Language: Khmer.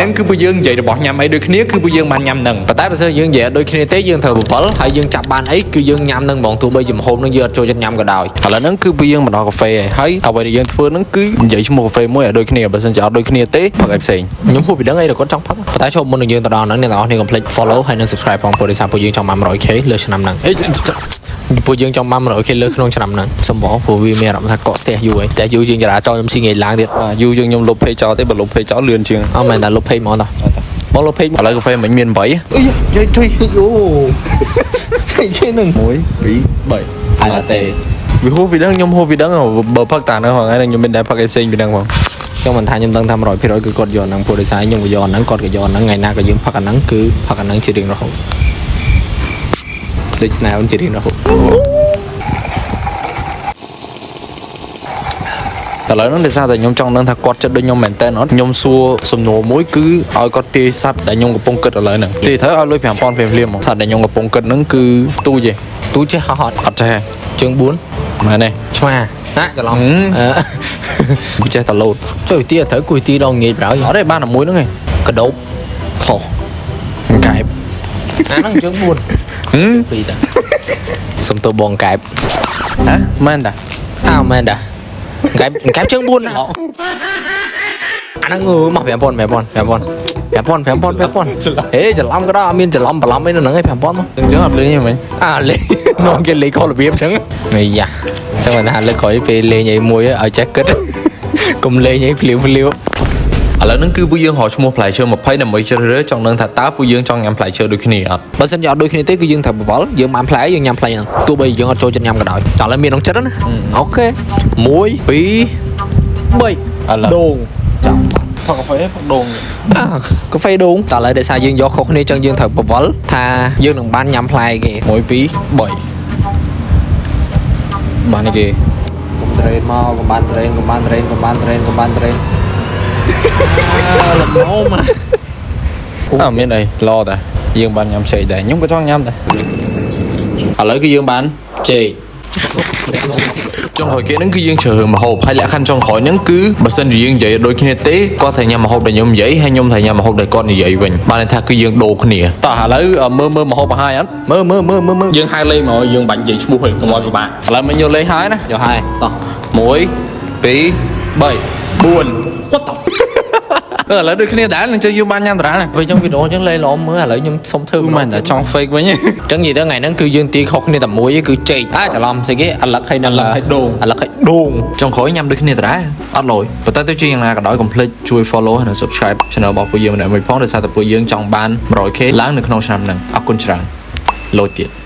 ហ្នឹងគឺពួកយើងនិយាយរបស់ញ៉ាំអីដូចគ្នាគឺពួកយើងបានញ៉ាំនឹងប៉ុន្តែបើសិនយើងនិយាយដូចគ្នាទេយើងត្រូវបវល់ហើយយើងចាប់បានអីគឺយើងញ៉ាំនឹងហ្មងទោះបីជាម្ហូបនឹងយើងអត់ចូលចិត្តញ៉ាំក៏ដោយឥឡូវហ្នឹងគឺពួកយើងមកដល់កាហ្វេហើយអ្វីដែលយើងធ្វើហ្នឹងគឺនិយាយឈ្មោះកាហ្វេមួយឲ្យដូចគ្នាបើសិនជាអត់ដូចគ្នាទេផឹកឲ្យផ្សេងខ្ញុំហួសពីដឹងអីដែលគាត់ចង់ផឹកប៉ុន្តែចូលមុននឹងយើងទៅដល់ហ្នឹងអ្នកទាំងអស់គ្នាកុំភ្លេច follow ហើយនិង subscribe ផងព្រោះដោយសារពួកយើងចង់បាន 100k លើឆ្នាំហ្នឹងពួកយើងចង់បាន 100k លើក្នុងឆ្នាំហ្នឹងសំបងព្រោះវាមានអារម្មណ៍ថាកក់ស្ទះយូរហើយស្ទះយូរជាងចរាចរណ៍ខ្ញុំស៊ីងាយឡើងទៀតយូរជាងខ្ញុំលុបពេកចោលទេបើលុបពេកចោលលឿនជាងអត់មែនតែលុបពេកហ្មងតោះបងលុបពេកឥឡូវកាហ្វេមិនមាន8អីយាយជួយអូគេនឹង1 2 3អាឡាតេវាហូបពីដឹងខ្ញុំហូបពីដឹងបើផឹកតាហ្នឹងហ្នឹងខ្ញុំមិនដែលផឹកអីផ្សេងពីហ្នឹងផងខ្ញុំមិនថាខ្ញុំដឹងថា 100% គឺគាត់យកហ្នឹងព្រោះដោយសារខ្ញុំក៏យកហ្នឹងគាត់ក៏យកហ្នឹងថ្ងៃណាក៏យើងផឹកអាហ្នឹងគឺផឹកអាហ្នឹងជារៀងរហូតដូចស្នែលជារៀងរហូតតែឡើយនោះដោយសារតែខ្ញុំចង់ដឹងថាគាត់ចិត្តដូចខ្ញុំមែនតើអត់ខ្ញុំសួរសំណួរមួយគឺឲ្យគាត់ទាយសัตว์ដែលខ្ញុំកំពុងគិតឥឡូវហ្នឹងទីត្រូវឲ្យលុយ 5000 ភ្លាមៗសัตว์ដែលខ្ញុំកំពុងគិតហ្នឹងគឺទូចេះហត់អត់ចេះជើង4មែនទេឆ្មាណាច្រឡំចេះតែលោតទៅទីត្រូវគួយទីដងងាយប្រហើយអត់ទេបានតែមួយហ្នឹងឯងកដោបខុសកែបអាហ្នឹងជើង4ពីរតាសុំទៅបងកែបហ៎មែនតាមែនតាកែបជើង4ណាអាហ្នឹងមក5000ហេច្រឡំក៏ដល់អត់មានច្រឡំអីនៅហ្នឹងឯង 5000 មកអញ្ចឹងអត់លេងទេមិញលេងនាំគេលេងខុសរបៀបអញ្ចឹងអាយ៉ាចឹងមិនថាលើកក្រោយពេលលេងអីមួយឲ្យចេះគិតកុំលេងអីភ្លាវឥឡូវហ្នឹងគឺពួកយើងរកឈ្មោះផ្លែឈើ20ដើម្បីជ្រើសរើសចង់ដឹងថាតើពួកយើងចង់ញ៉ាំផ្លែឈើដូចគ្នាអត់បើសិនជាអត់ដូចគ្នាទេគឺយើងត្រូវបវល់យើងបានផ្លែយើងញ៉ាំផ្លែហ្នឹងទោះបីយើងអត់ចូលចិត្តញ៉ាំក៏ដោយចង់ឡើយមានក្នុងចិត្តណាអូខេ1 2 3ដូងចាំផឹកកាហ្វេផឹកដូងកាហ្វេដូងតើឥឡូវដោយសារយើងយកខុសគ្នាចឹងយើងត្រូវបវល់ថាយើងនឹងបានញ៉ាំផ្លែគេ1 2 3បាននេះគេកុំត្រេនមកកុំបានត្រេនល្មមមកមានអីល្អតាយើងបានញ៉ាំចេកដែរខ្ញុំក៏ចង់ញ៉ាំដែរឥឡូវគឺយើងបានចេកចុងក្រោយគេហ្នឹងគឺយើងជ្រើសម្ហូបហើយលក្ខខណ្ឌចុងក្រោយហ្នឹងគឺបើសិនជាយើងនិយាយដូចគ្នាទេគាត់ត្រូវញ៉ាំម្ហូបដែលខ្ញុំនិយាយហើយខ្ញុំត្រូវញ៉ាំម្ហូបដែលគាត់និយាយវិញបានន័យថាគឺយើងដូរគ្នាតោះឥឡូវមើលម្ហូបបង្ហាញអត់មើលយើងហៅលេងមកយើងបាញ់និយាយឈ្មោះឲ្យកុំឲ្យពិបាកឥឡូវមិនយកលេងហើយណាយកហើយតោះ1 2 3 4 What the ឥឡូវដូចគ្នាដែរនឹងជិះយើងបានញ៉ាំតារាណាពេលចឹងវីដេអូចឹងលេងល្អមើលឥឡូវខ្ញុំសុំធ្វើមិនតែចង់ fake វិញចឹងនិយាយទៅថ្ងៃហ្នឹងគឺយើងទាយខុសគ្នាតែមួយគឺចេកច្រឡំស្អីគេអាឡឹកហើយនឹងអាឡឹកហើយដូងចុងក្រោយញ៉ាំដូចគ្នាតារាអត់លយប៉ុន្តែទៅជាយ៉ាងណាក៏ដោយកុំភ្លេចជួយ follow ហើយនិង subscribe channel របស់ពួកយើងម្នាក់មួយផងដោយសារតែពួកយើងចង់បាន 100k ឡើងនៅក្នុងឆ្នាំហ្នឹងអរគុណច្រើនលោតទៀត